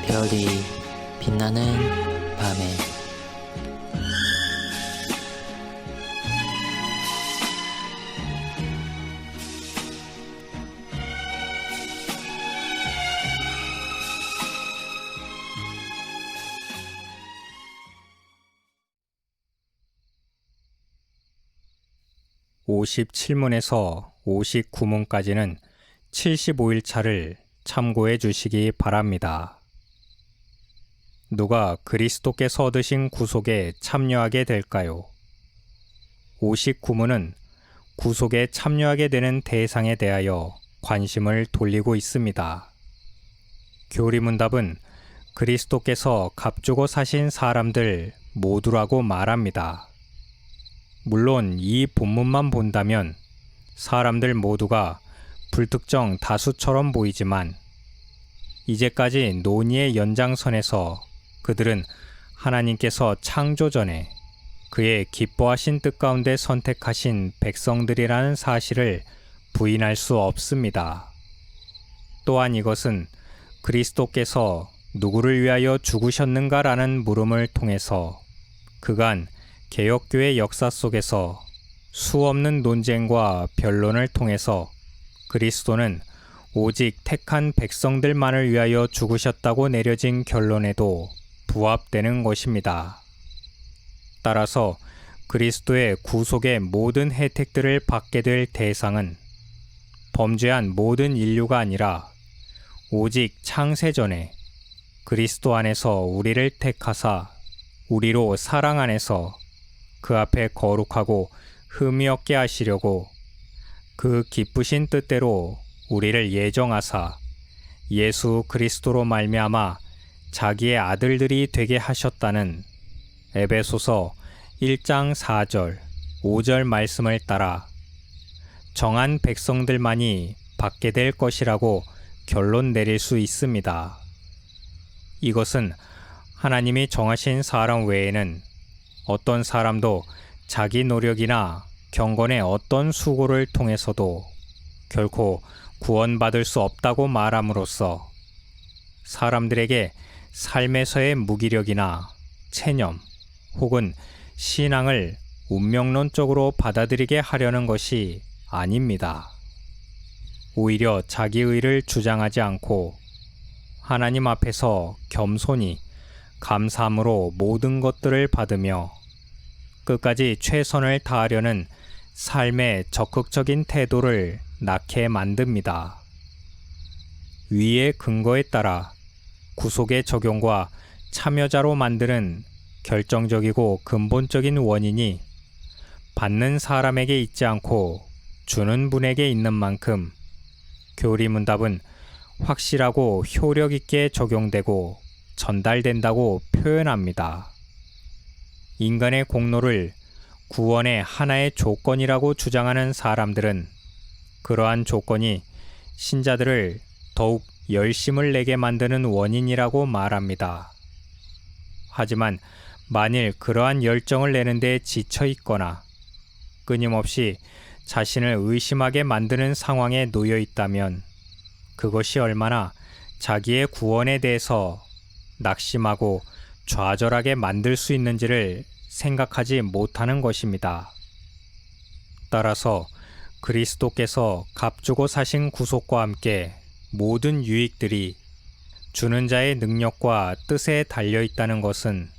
별이 빛나는 밤에 (57문에서 59문까지는) 75일차를 참고해 주시기 바랍니다. 누가 그리스도께서 얻으신 구속에 참여하게 될까요? 59문은 구속에 참여하게 되는 대상에 대하여 관심을 돌리고 있습니다. 교리문답은 그리스도께서 값주고 사신 사람들 모두라고 말합니다. 물론 이 본문만 본다면 사람들 모두가 불특정 다수처럼 보이지만 이제까지 논의의 연장선에서 그들은 하나님께서 창조 전에 그의 기뻐하신 뜻 가운데 선택하신 백성들이라는 사실을 부인할 수 없습니다. 또한 이것은 그리스도께서 누구를 위하여 죽으셨는가라는 물음을 통해서 그간 개혁교회 역사 속에서 수없는 논쟁과 변론을 통해서 그리스도는 오직 택한 백성들만을 위하여 죽으셨다고 내려진 결론에도 부합되는 것입니다. 따라서 그리스도의 구속의 모든 혜택들을 받게 될 대상은 범죄한 모든 인류가 아니라 오직 창세 전에 그리스도 안에서 우리를 택하사 우리로 사랑 안에서 그 앞에 거룩하고 흠이 없게 하시려고 그 기쁘신 뜻대로 우리를 예정하사 예수 그리스도로 말미암아 자기의 아들들이 되게 하셨다는 에베소서 1장 4절, 5절 말씀을 따라 정한 백성들만이 받게 될 것이라고 결론 내릴 수 있습니다. 이것은 하나님이 정하신 사람 외에는 어떤 사람도 자기 노력이나 경건의 어떤 수고를 통해서도 결코 구원받을 수 없다고 말함으로써 사람들에게 삶에서의 무기력이나 체념 혹은 신앙을 운명론적으로 받아들이게 하려는 것이 아닙니다. 오히려 자기의를 주장하지 않고 하나님 앞에서 겸손히 감사함으로 모든 것들을 받으며 끝까지 최선을 다하려는 삶의 적극적인 태도를 낳게 만듭니다. 위의 근거에 따라 구속의 적용과 참여자로 만드는 결정적이고 근본적인 원인이 받는 사람에게 있지 않고 주는 분에게 있는 만큼 교리문답은 확실하고 효력 있게 적용되고 전달된다고 표현합니다. 인간의 공로를 구원의 하나의 조건이라고 주장하는 사람들은 그러한 조건이 신자들을 더욱 열심을 내게 만드는 원인이라고 말합니다. 하지만 만일 그러한 열정을 내는 데 지쳐 있거나 끊임없이 자신을 의심하게 만드는 상황에 놓여 있다면 그것이 얼마나 자기의 구원에 대해서 낙심하고 좌절하게 만들 수 있는지를 생각하지 못하는 것입니다. 따라서 그리스도께서 값주고 사신 구속과 함께 모든 유익들이 주는 자의 능력과 뜻에 달려 있다는 것은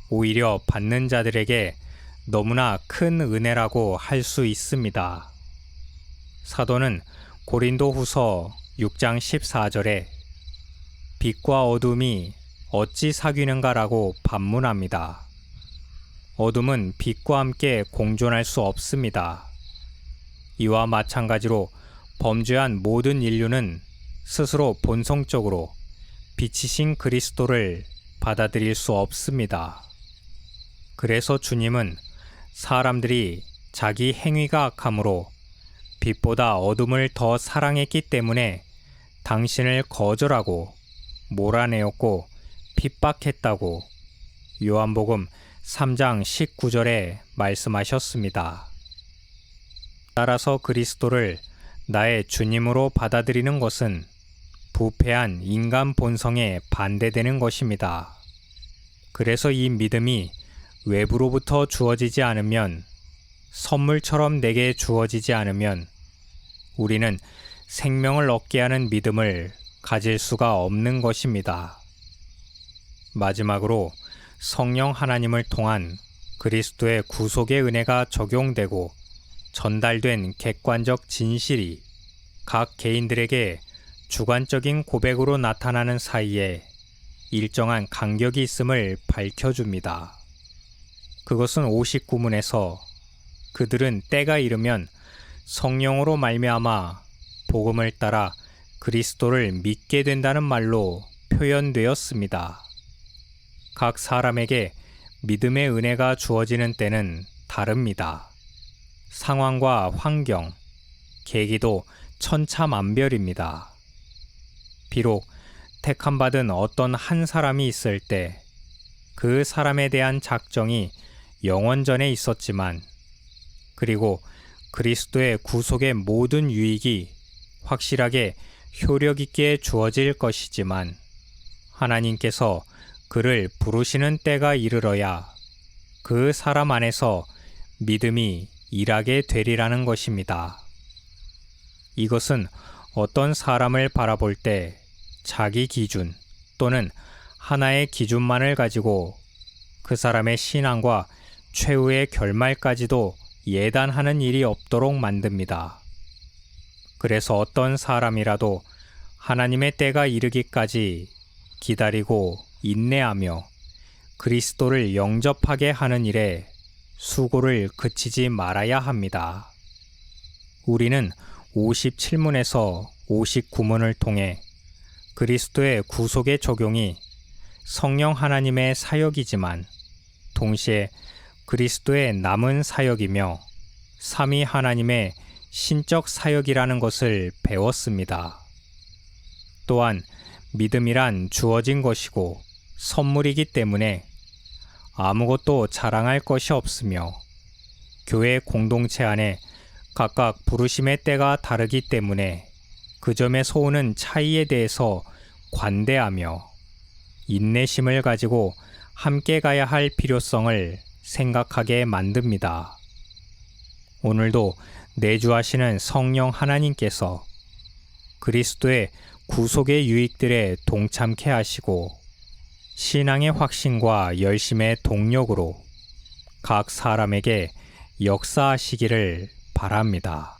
오히려 받는 자들에게 너무나 큰 은혜라고 할 수 있습니다. 사도는 고린도 후서 6장 14절에 빛과 어둠이 어찌 사귀는가라고 반문합니다. 어둠은 빛과 함께 공존할 수 없습니다. 이와 마찬가지로 범죄한 모든 인류는 스스로 본성적으로 빛이신 그리스도를 받아들일 수 없습니다. 그래서 주님은 사람들이 자기 행위가 악함으로 빛보다 어둠을 더 사랑했기 때문에 당신을 거절하고 몰아내었고 핍박했다고 요한복음 3장 19절에 말씀하셨습니다. 따라서 그리스도를 나의 주님으로 받아들이는 것은 부패한 인간 본성에 반대되는 것입니다. 그래서 이 믿음이 외부로부터 주어지지 않으면, 선물처럼 내게 주어지지 않으면 우리는 생명을 얻게 하는 믿음을 가질 수가 없는 것입니다. 마지막으로 성령 하나님을 통한 그리스도의 구속의 은혜가 적용되고 전달된 객관적 진실이 각 개인들에게 주관적인 고백으로 나타나는 사이에 일정한 간격이 있음을 밝혀줍니다. 그것은 59문에서 그들은 때가 이르면 성령으로 말미암아 복음을 따라 그리스도를 믿게 된다는 말로 표현되었습니다. 각 사람에게 믿음의 은혜가 주어지는 때는 다릅니다. 상황과 환경, 계기도 천차만별입니다. 비록 택함받은 어떤 한 사람이 있을 때 그 사람에 대한 작정이 영원전에 있었지만, 그리고 그리스도의 구속의 모든 유익이 확실하게 효력 있게 주어질 것이지만, 하나님께서 그를 부르시는 때가 이르러야 그 사람 안에서 믿음이 일하게 되리라는 것입니다. 이것은 어떤 사람을 바라볼 때 자기 기준 또는 하나의 기준만을 가지고 그 사람의 신앙과 최후의 결말까지도 예단하는 일이 없도록 만듭니다. 그래서 어떤 사람이라도 하나님의 때가 이르기까지 기다리고 인내하며 그리스도를 영접하게 하는 일에 수고를 그치지 말아야 합니다. 우리는 57문에서 59문을 통해 그리스도의 구속의 적용이 성령 하나님의 사역이지만 동시에 그리스도의 남은 사역이며 삼위 하나님의 신적 사역이라는 것을 배웠습니다. 또한 믿음이란 주어진 것이고 선물이기 때문에 아무것도 자랑할 것이 없으며, 교회 공동체 안에 각각 부르심의 때가 다르기 때문에 그 점에서 오는 차이에 대해서 관대하며 인내심을 가지고 함께 가야 할 필요성을 생각하게 만듭니다. 오늘도 내주하시는 성령 하나님께서 그리스도의 구속의 유익들에 동참케 하시고 신앙의 확신과 열심의 동력으로 각 사람에게 역사하시기를 바랍니다.